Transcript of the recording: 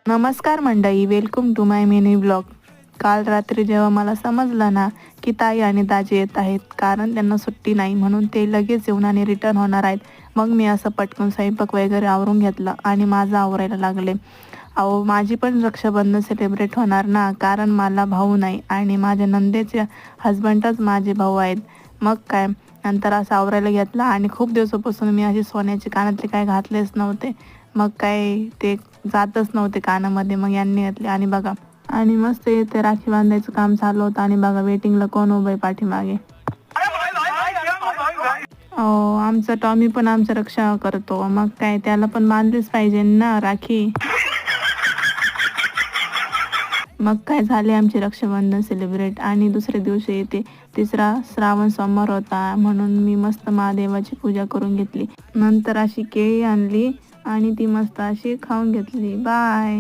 नमस्कार मंडळी, welcome to my mini blog. काल रात्री जेव्हा मला समजलं ना की ताई आणि दाजी येत आहेत, कारण त्यांना सुट्टी नाही म्हणून ते लगेच येऊन आणि रिटर्न होणार आहेत, मग मी असं पटकन स्वयंपाक वगैरे आवरून घेतलं आणि माझं आवरायला लागले. अहो, माझी पण रक्षाबंधन सेलिब्रेट होणार ना, कारण मला भाऊ नाही आणि माझ्या नंदेचे हजबंडच माझे भाऊ आहेत. मग काय, नंतर असं आवरायला घेतलं आणि खूप दिवसापासून मी असे सोन्याचे कानातले काय घातलेच नव्हते. मग काय ते जातच नव्हते कानामध्ये, मग यांनी घातले आणि बघा. आणि मस्त इथे राखी बांधायचं काम चालू होतं आणि बघा वेटिंगला कोण उभं आहे पाठीमागे. आमचा टॉमी पण आमचं रक्षा करतो, मग काय त्याला पण बांधलीच पाहिजे ना राखी. मग काय झाले आमचे रक्षाबंधन सेलिब्रेट आणि दुसऱ्या दिवशी येते तिसरा श्रावण सोमवार होता, म्हणून मी मस्त महादेवाची पूजा करून घेतली. नंतर अशी केळी आणली आणि ती मस्त अशी खाऊन घेतली. बाय.